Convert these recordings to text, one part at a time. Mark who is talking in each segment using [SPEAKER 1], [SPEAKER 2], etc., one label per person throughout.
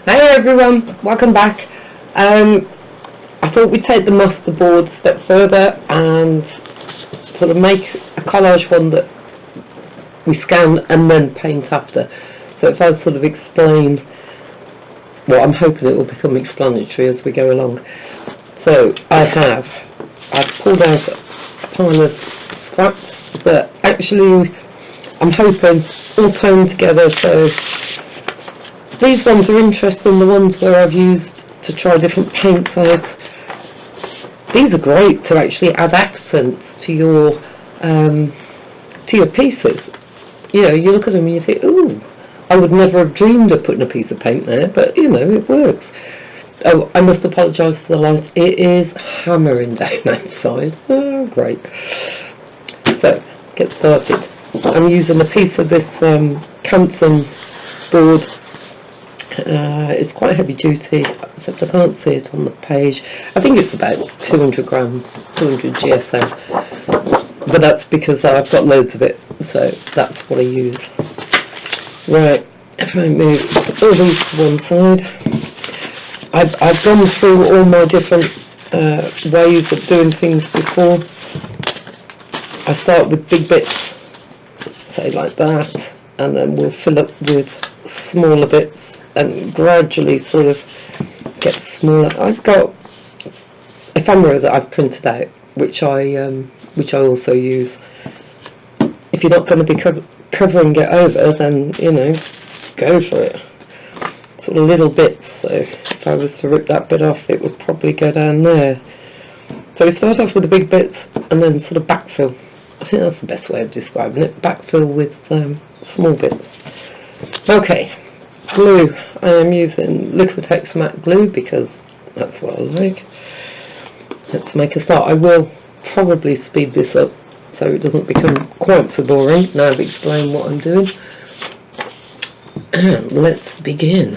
[SPEAKER 1] Hey everyone, welcome back. I thought we'd take the masterboard a step further and sort of make a collage one that we scan and then paint after. So if I sort of explain, well, I'm hoping it will become explanatory as we go along. So I've pulled out a pile of scraps that actually I'm hoping all toned together. So these ones are interesting, the ones where I've used to try different paints on it. These are great to actually add accents to your pieces. You know, you look at them and you think, ooh, I would never have dreamed of putting a piece of paint there, but you know, it works. Oh, I must apologise for the light. It is hammering down outside. Oh, great. So, get started. I'm using a piece of this Canson board. It's quite heavy duty, except I can't see it on the page. I think it's about 200 grams, 200 GSM, but that's because I've got loads of it, so that's what I use. Right, if I move all these to one side, I've gone through all my different ways of doing things before. I start with big bits, say like that, and then we'll fill up with smaller bits and gradually sort of get smaller. I've got ephemera that I've printed out, which I also use. If you're not going to be covering it over, then you know, go for it. Sort of little bits. So if I was to rip that bit off, it would probably go down there. So we start off with the big bits and then sort of backfill. I think that's the best way of describing it. Backfill with small bits. Okay. Glue. I am using Liquitex matte glue because that's what I like. Let's make a start. I will probably speed this up so it doesn't become quite so boring. Now I've explained what I'm doing. And let's begin.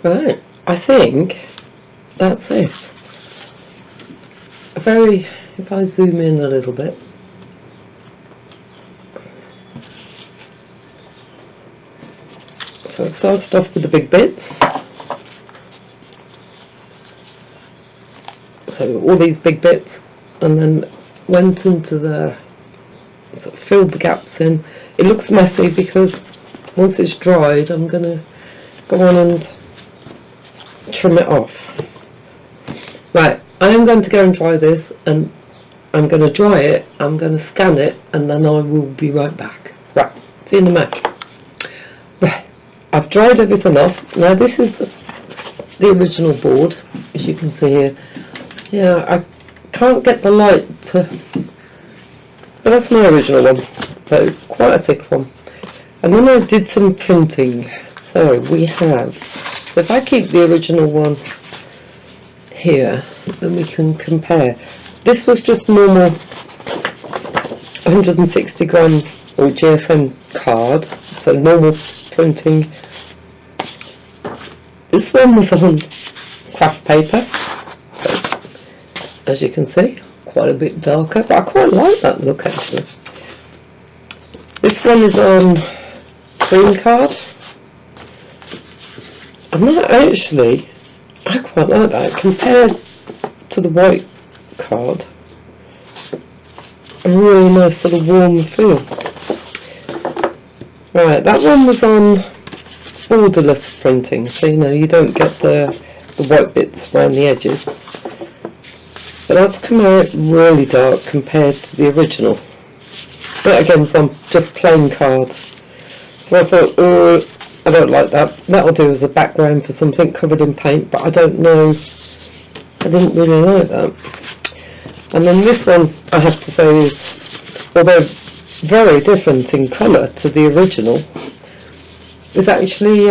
[SPEAKER 1] Right, I think that's it. If I zoom in a little bit, so I've started off with the big bits. So all these big bits, and then went into the, sort of filled the gaps in. It looks messy because once it's dried, I'm going to go on and trim it off. Right, I am going to go and dry this, and I'm going to dry it, I'm going to scan it, and then I will be right back. Right, see you in a minute. Right, I've dried everything off. Now this is the original board, as you can see here. Yeah, I can't get the light to, but that's my original one, so quite a thick one. And then I did some printing. So we have, if I keep the original one here, then we can compare. This was just normal 160 gram or GSM card, so normal printing. This one was on craft paper, so as you can see, quite a bit darker, but I quite like that look actually. This one is on cream card, and that actually, I quite like that compared to the white card. A really nice sort of warm feel. Right, that one was on borderless printing, so you know you don't get the white bits around the edges. But that's come out really dark compared to the original. But again, it's on just plain card. So I thought, oh, I don't like that. That'll do as a background for something covered in paint, but I don't know. I didn't really like that. And then this one, I have to say, is, although very different in colour to the original, is actually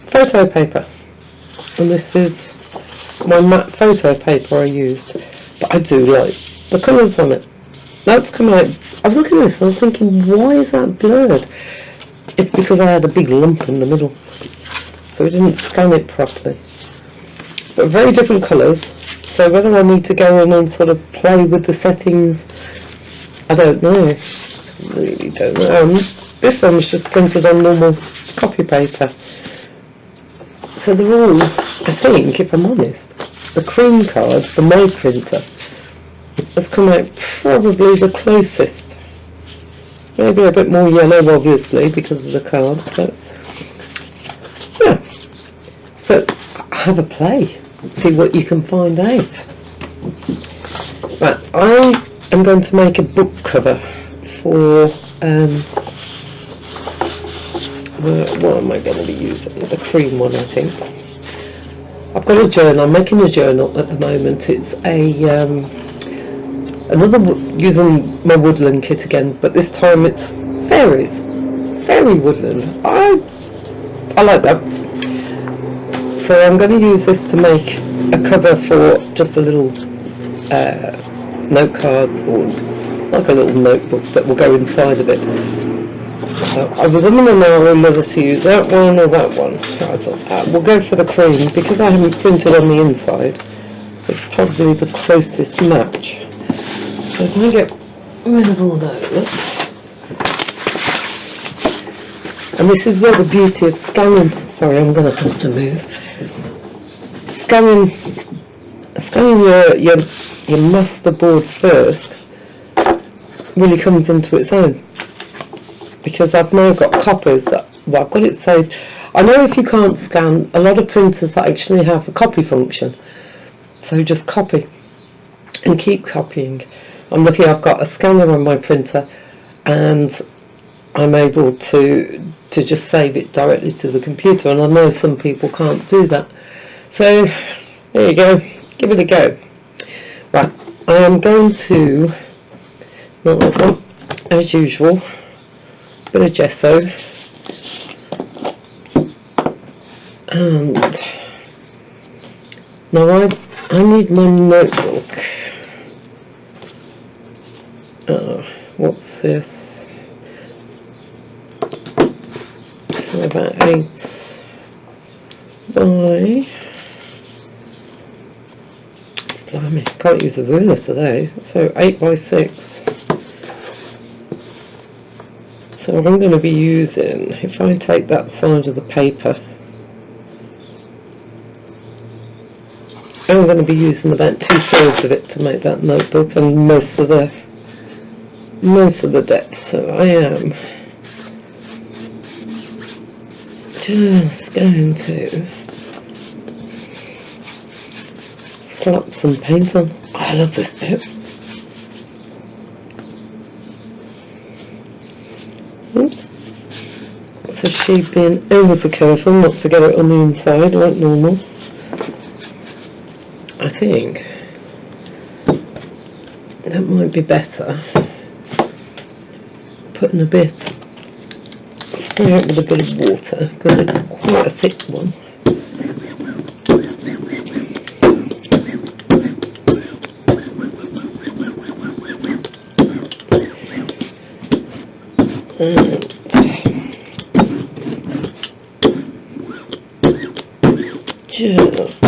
[SPEAKER 1] photo paper. And this is my matte photo paper I used. But I do like the colours on it. That's come out. I was looking at this and I was thinking, why is that blurred? It's because I had a big lump in the middle, so I didn't scan it properly. But very different colours, so whether I need to go in and sort of play with the settings, I don't know. I really don't know. This one was just printed on normal copy paper. So they're all, I think, if I'm honest, the cream card, the my printer, has come out probably the closest. Maybe a bit more yellow, obviously, because of the card, but yeah. So have a play, see what you can find out. Right, I am going to make a book cover for what am I going to be using? The cream one, I think. I've got a journal. I'm making a journal at the moment. It's a another using my woodland kit again, but this time it's fairies, fairy woodland. I like that. So I'm going to use this to make a cover for just a little note cards, or like a little notebook that will go inside of it. So I was in an hour on whether to use that one or that one. I thought we'll go for the cream because I haven't printed on the inside. It's probably the closest match. So if I get rid of all those, and this is where the beauty of scanning, sorry I'm going to have to move, scanning your masterboard first really comes into its own, because I've now got copies that, well, I've got it saved. I know if you can't scan, a lot of printers that actually have a copy function, so just copy and keep copying. I'm lucky I've got a scanner on my printer and I'm able to just save it directly to the computer, and I know some people can't do that. So there you go, give it a go. Right, I am going to, not that one, as usual, bit of gesso, and now I need my notebook. What's this? So about 8 by, blimey, can't use a ruler today, so 8 by 6. So I'm going to be using, if I take that side of the paper, I'm going to be using about 2/3 of it to make that notebook and most of the depth. So I am just going to slap some paint on. I love this bit. Oops. So she's been ever so careful not to get it on the inside like normal. I think that might be better. Putting a bit, spray it with a bit of water because it's quite a thick one. And just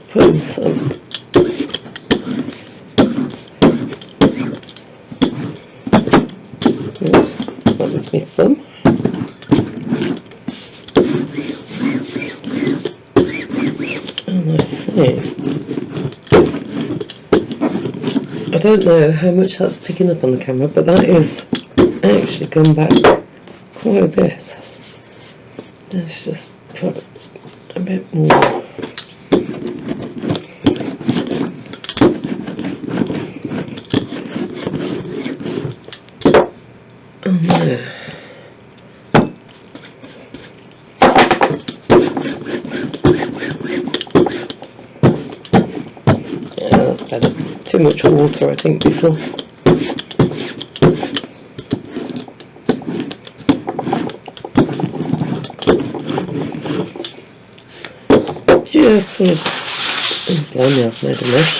[SPEAKER 1] putting some that was my thumb. And I think, I don't know how much that's picking up on the camera, but that is actually gone back quite a bit. Let's just put a bit more. On there. Yeah, that's better. Too much water, I think, before. Just sort of, oh blimey, I've made a mess.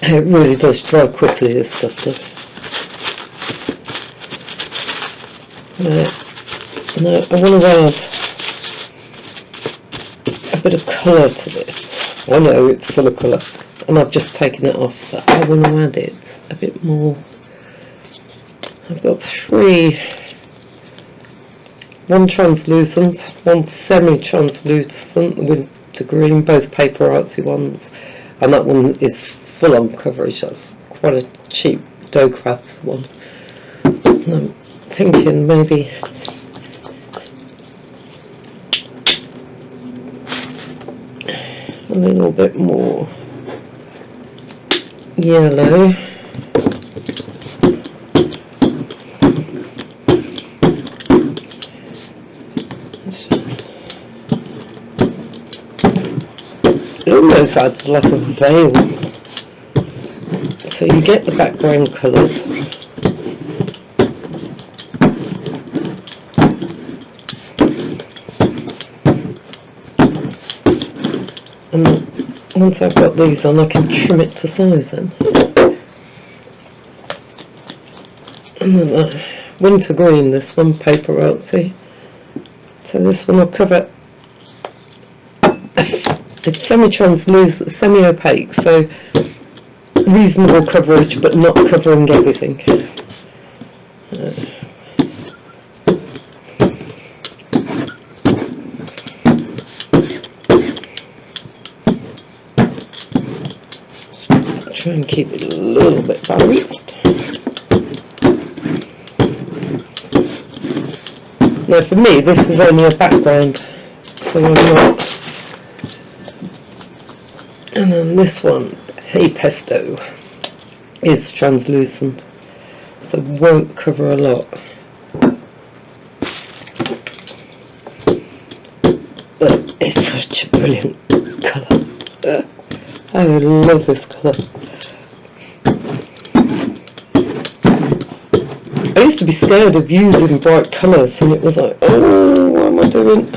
[SPEAKER 1] It really does dry quickly, this stuff does. Right. Now I want to add a bit of colour to this. I know it's full of colour and I've just taken it off, but I want to add it a bit more. I've got 3, one translucent, one semi-translucent winter green, both paper artsy ones, and that one is full on coverage. That's quite a cheap dough crafts one. And I'm thinking maybe a little bit more yellow. It almost adds like a veil. So you get the background colours. And once I've got these on, I can trim it to size then. And then that winter green, this one, paper artsy. So this one will cover. It's semi-translucent, semi-opaque, so reasonable coverage, but not covering everything. Try and keep it a little bit balanced. Now for me, this is only a background, so I'm not. And then this one, Hey Pesto, is translucent, so won't cover a lot. But it's such a brilliant colour. I love this colour. I used to be scared of using bright colours, and it was like, oh, what am I doing?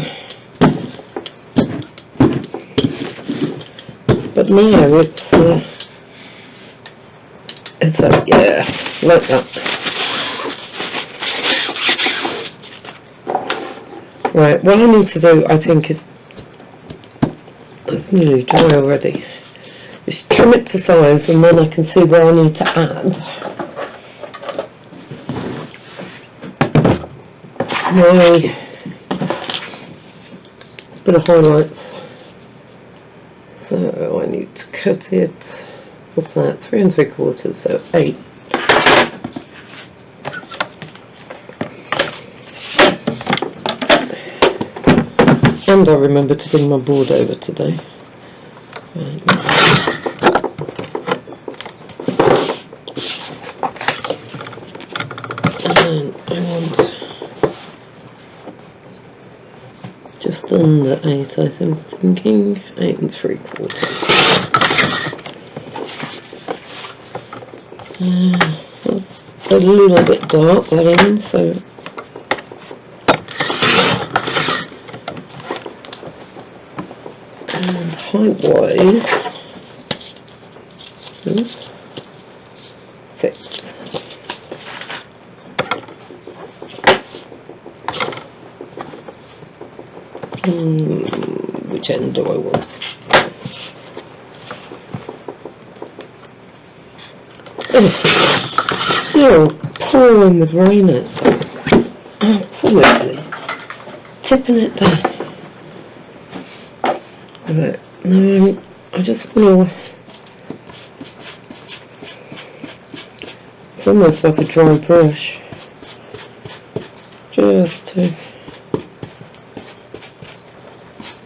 [SPEAKER 1] But now it's So yeah, like that. Right, what I need to do, I think, is, it's nearly dry already, is trim it to size, and then I can see where I need to add my bit of highlights. So I need to cut it, what's that, 3 3/4, so 8. And I remember to bring my board over today. Right. And I want just under 8, I'm thinking, 8 3/4. That's a little bit dark, that end, so and height-wise, 6. Which end do I want? It's still pouring with rain outside. Absolutely tipping it down. Right, now I just want to, it's almost like a dry brush, just to,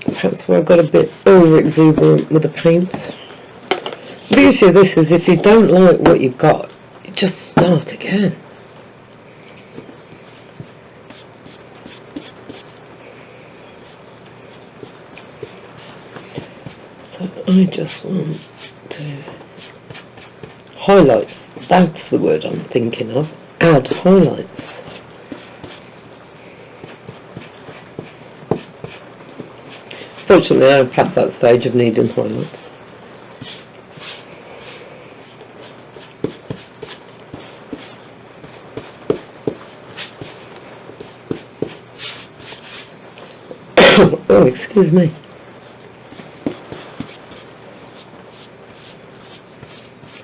[SPEAKER 1] perhaps where I got a bit over exuberant with the paint. The beauty of this is if you don't like what you've got, you just start again. So I just want to highlights, that's the word I'm thinking of, add highlights. Fortunately I'm past that stage of needing highlights. Oh, excuse me.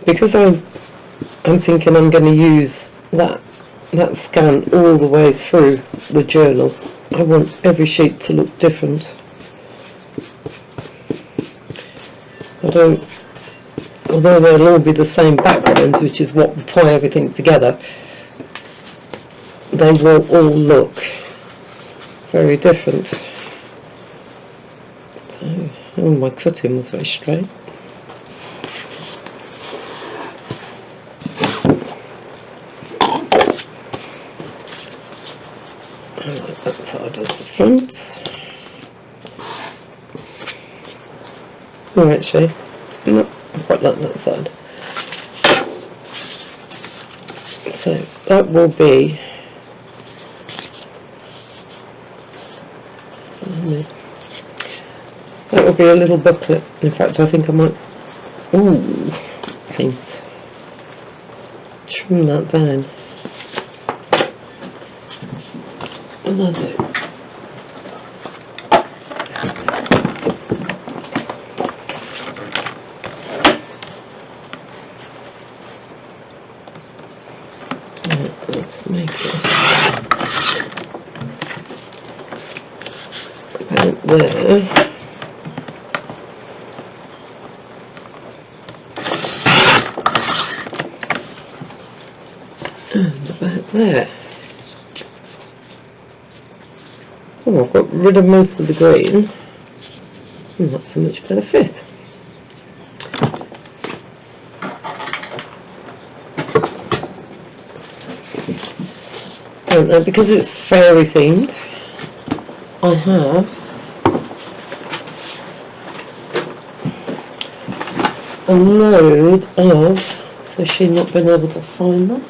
[SPEAKER 1] Because I'm thinking I'm going to use that scan all the way through the journal, I want every sheet to look different. I don't, although they'll all be the same background, which is what will tie everything together, they will all look very different. So, oh, my cutting was very straight. I like that side as the front. Oh, actually, no, I quite like that side. So that will be, that will be a little booklet. In fact, I think I might, paint, trim that down. What do I do? Let's make it about there. And about there. Oh, I've got rid of most of the green, and that's a much better fit. And because it's fairy themed, I have a load of, so she's not been able to find them.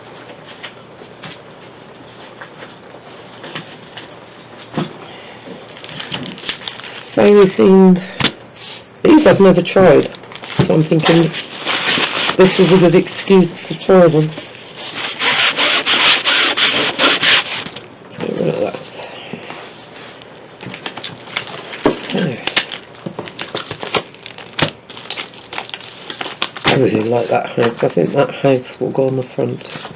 [SPEAKER 1] Fairy themed, these I've never tried, so I'm thinking this is a good excuse to try them. Let's get rid of that. So, I really like that house. I think that house will go on the front.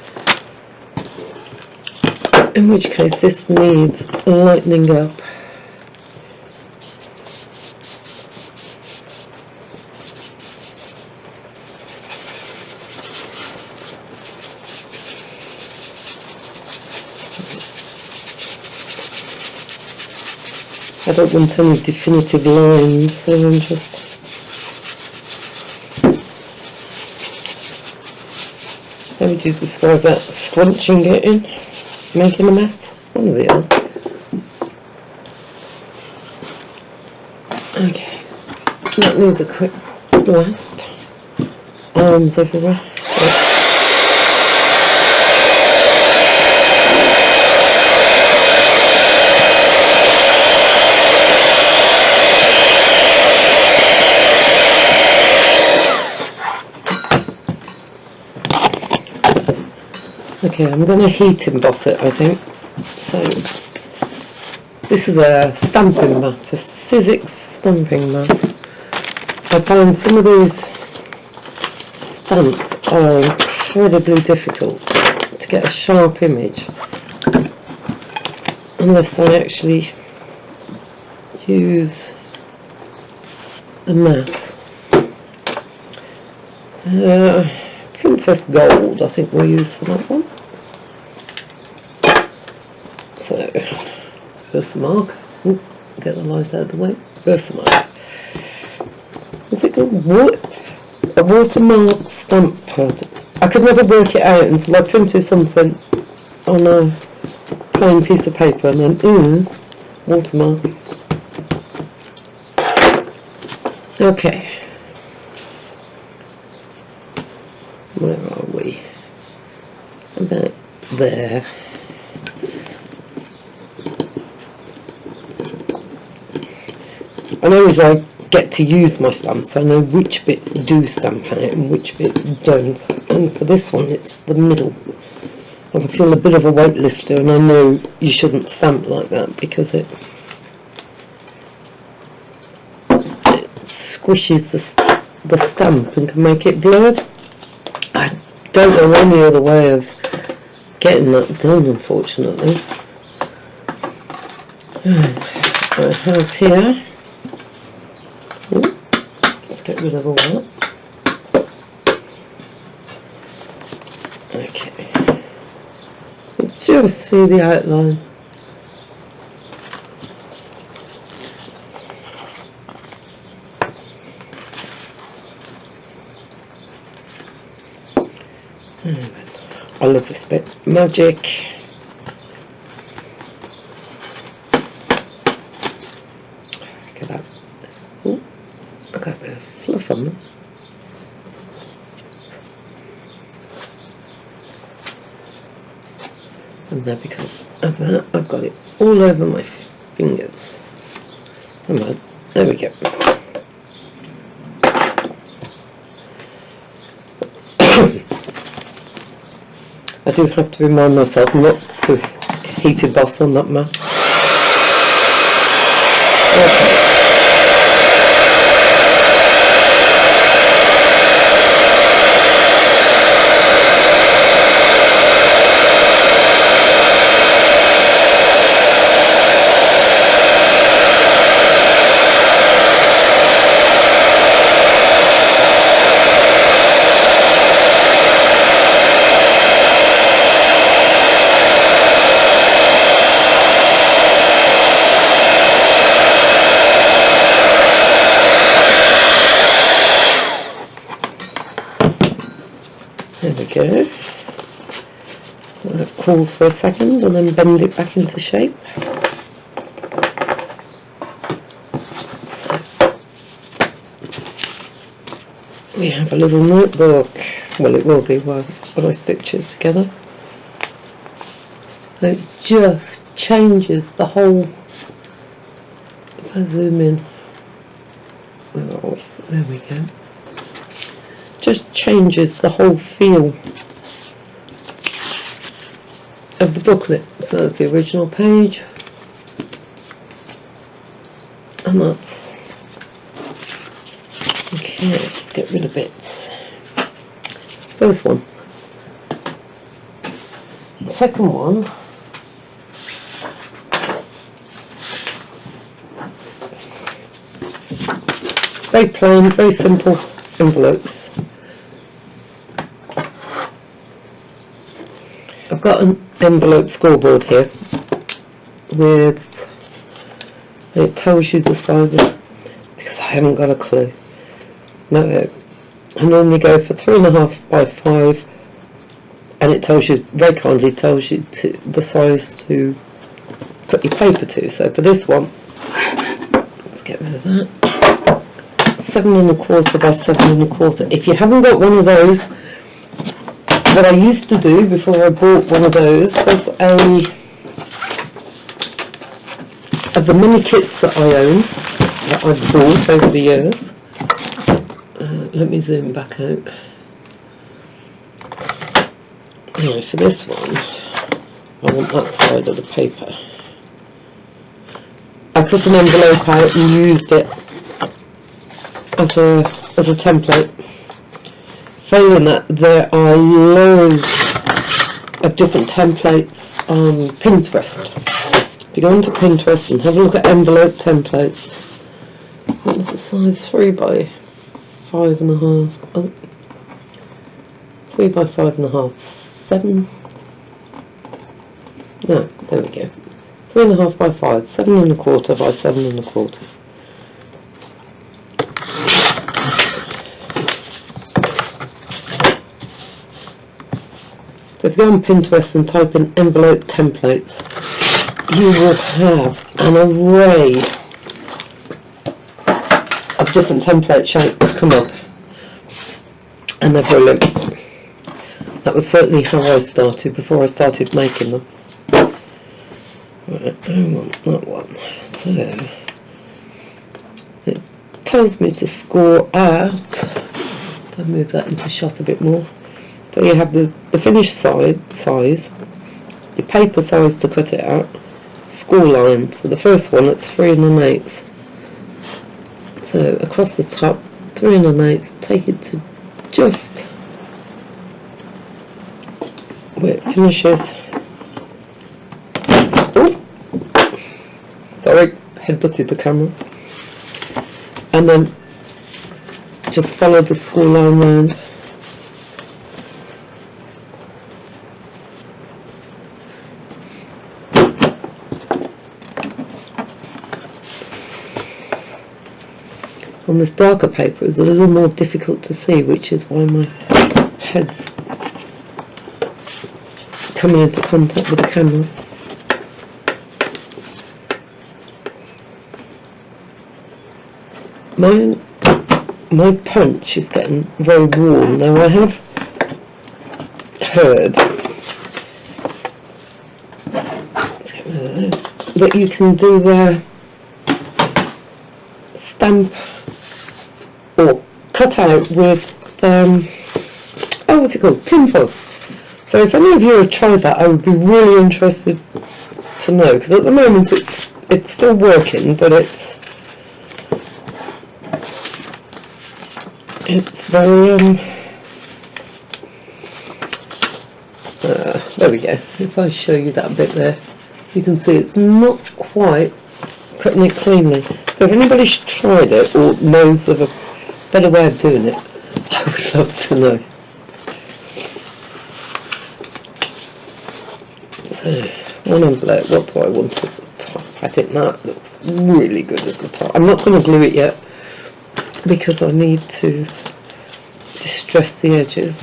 [SPEAKER 1] In which case this needs lightening up. I don't want any definitive lines, so I'm just how would you describe that? Scrunching it in? Making a mess? One of the other. Okay. That needs a quick blast. Arms everywhere. Okay, I'm going to heat emboss it, I think. So, this is a stamping mat, a Sizzix stamping mat. I find some of these stamps are incredibly difficult to get a sharp image unless I actually use a mat. Princess Gold, I think we'll use for that one. So, Versamark. Ooh, get the lines out of the way. Versamark. Is it called a watermark stamp pad? I could never work it out until I printed something on a plain piece of paper and then, watermark. Okay. Where are we? About there. I know as I get to use my stamps, I know which bits do stamp out and which bits don't. And for this one, it's the middle. I feel a bit of a weightlifter, and I know you shouldn't stamp like that because it squishes the stamp and can make it blurred. I don't know any other way of getting that done, unfortunately. I have here. Ooh, let's get rid of all that. Okay. Just see the outline. I love this bit. Magic. Look at that. Ooh, look at the fluff on them. And now because of that, I've got it all over my fingers. Come on, there we go. I do have to remind myself not to heat emboss on that mat. Okay. There we go. Let that cool for a second and then bend it back into shape. So, we have a little notebook. Well, it will be when I stitch it together. It just changes the whole. If I zoom in, where are we? There we go. just changes the whole feel of the booklet. So that's the original page, and that's okay. Let's get rid of bits. First one. Second one, very plain, very simple envelopes. I've got an envelope scoreboard here with, it tells you the size of, because I haven't got a clue. No, I normally go for 3.5 by 5, and it tells you, very kindly tells you to the size to put your paper to. So for this one, let's get rid of that. 7.25 by 7.25. If you haven't got one of those, what I used to do before I bought one of those was of the mini kits that I own, that I've bought over the years. Let me zoom back out. Anyway, for this one, I want that side of the paper. I cut an envelope out and used it as a template. Failing that, there are loads of different templates on Pinterest. If you go into Pinterest and have a look at envelope templates, what was the size? 3 by 5.5. Oh, 3 by 5.5. 7. No, there we go. 3.5 by 5. 7.25 by 7.25. So if you go on Pinterest and type in envelope templates, you will have an array of different template shapes come up, and they're brilliant. That was certainly how I started before I started making them. Right, I want that one. So it tells me to score at, I'll move that into shot a bit more. So you have the finished size, your paper size to cut it out, score line. So the first one at 3 1/8. So across the top, 3 1/8. Take it to just where it finishes. Oh, sorry, headbutted the camera. And then just follow the score line round. On this darker paper it's a little more difficult to see, which is why my head's coming into contact with the camera. My punch is getting very warm. Now I have heard, let's get rid of this, that you can do stamp or cut out with what's it called? Tinfoil. So if any of you have tried that, I would be really interested to know, because at the moment it's still working, but it's very there we go. If I show you that bit there, you can see it's not quite cutting it cleanly. So if anybody's tried it or knows of a better way of doing it, I would love to know. So one envelope, what do I want as the top? I think that looks really good as the top. I'm not going to glue it yet because I need to distress the edges.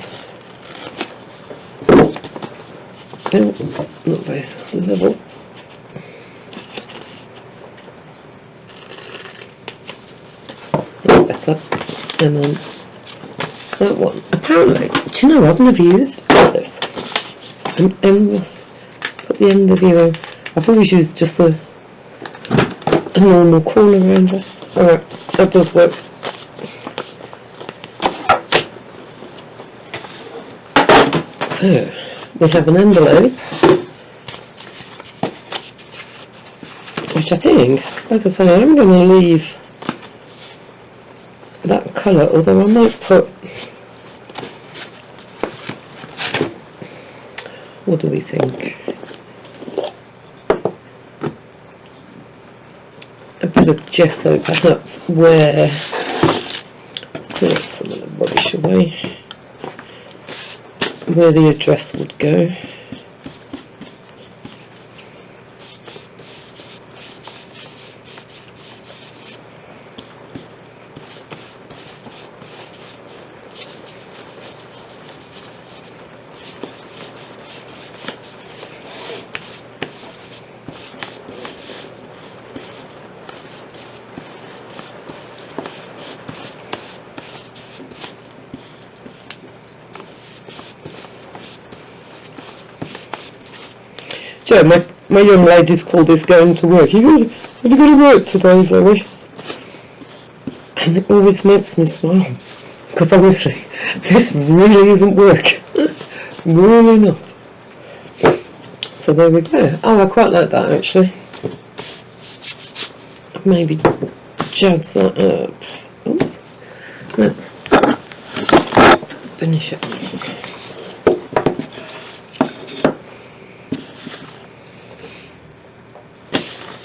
[SPEAKER 1] Oh, not very level. That's better. And then that one. Apparently, do you know, I've never used this. And put the end of your. I've always used just a normal corner around it. Alright, that does work. So we have an envelope, which I think, like I say, I'm going to leave that colour, although I might put, what do we think? A bit of gesso perhaps, where, let's put some of the rubbish away, where the address would go. So my young ladies call this going to work. Have you got to work today, Zoe? And it always makes me smile, because honestly, this really isn't work. Really not. So there we go. Oh, I quite like that actually. Maybe jazz that up. Ooh. Let's finish it off.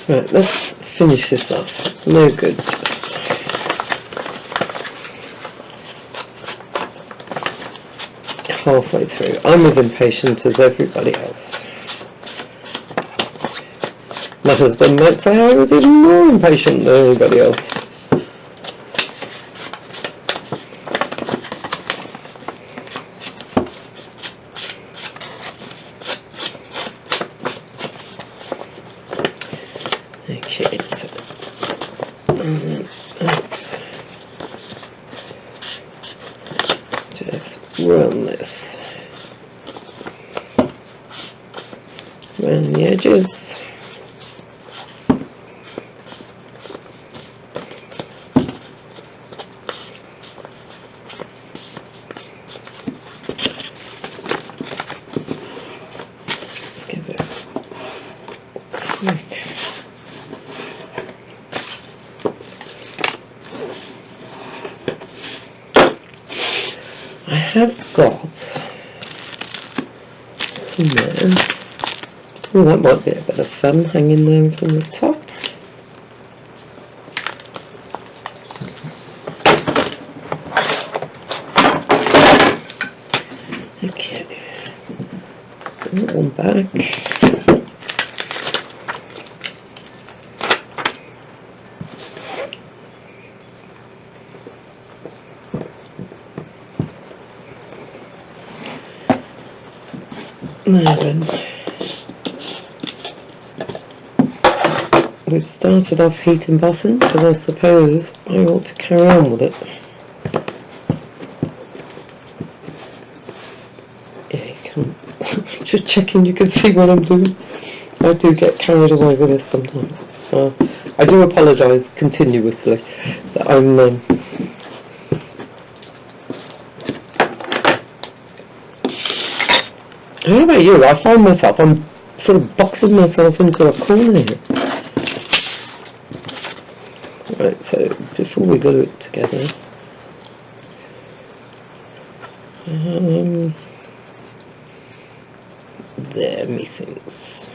[SPEAKER 1] Right, let's finish this off. It's no good just halfway through. I'm as impatient as everybody else. My husband might say I was even more impatient than anybody else. Okay, so let's just run this around the edges. Let's give it a quick. I have got some there. Oh, that might be a bit of fun, hanging there from the top. Okay, put that one back. Now then, we've started off heat embossing, so I suppose I ought to carry on with it. Yeah, you can. Just checking you can see what I'm doing. I do get carried away with this sometimes. I do apologise continuously that I'm how about you? I find myself, I'm sort of boxing myself into a corner here. Right, so before we glue it together, there, methinks.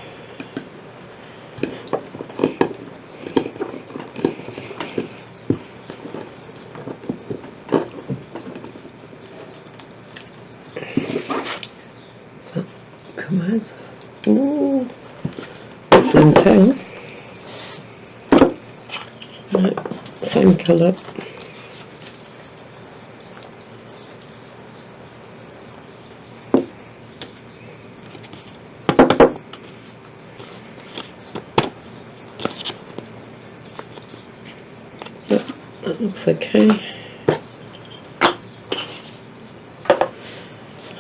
[SPEAKER 1] Come on. Ooh. Same tail. Right, same colour. Yep, that looks okay.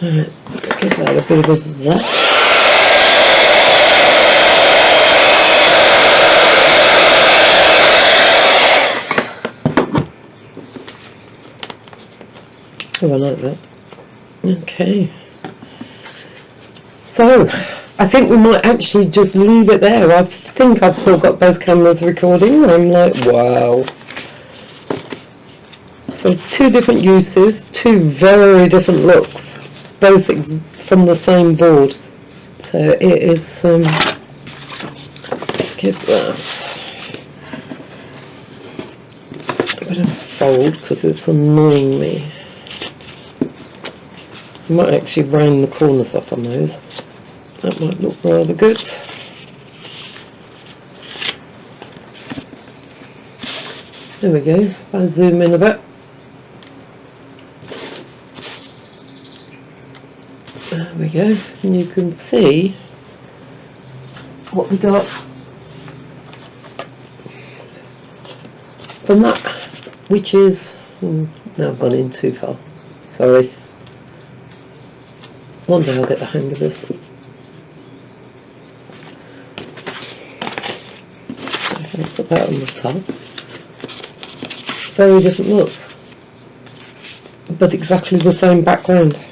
[SPEAKER 1] Alright, give that a bit of a zap. Oh, I like that. Okay. So I think we might actually just leave it there. I think I've still got both cameras recording. I'm like, wow. So 2 different uses, 2 very different looks, both from the same board. So it is skip that. I'm going to fold because it's annoying me. I might actually round the corners off on those. That might look rather good. There we go. If I zoom in a bit. There we go. And you can see what we got from that, which is... now I've gone in too far. Sorry. One day I'll get the hang of this. I'll put that on the top. Very different looks, but exactly the same background.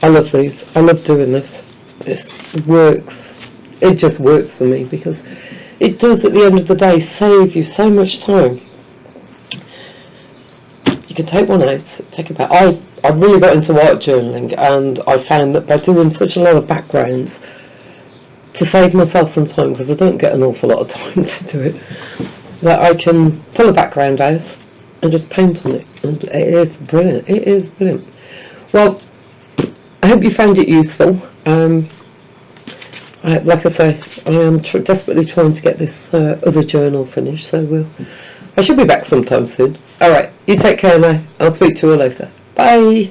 [SPEAKER 1] I love these. I love doing this. This works. It just works for me because it does, at the end of the day, save you so much time. You can take one out, take it back. I really got into art journaling, and I found that by doing such a lot of backgrounds, to save myself some time, because I don't get an awful lot of time to do it, that I can pull a background out and just paint on it, and it is brilliant. It is brilliant. Well, I hope you found it useful. Like I say, I am desperately trying to get this other journal finished, so I should be back sometime soon. Alright, you take care now. I'll speak to you later. Bye!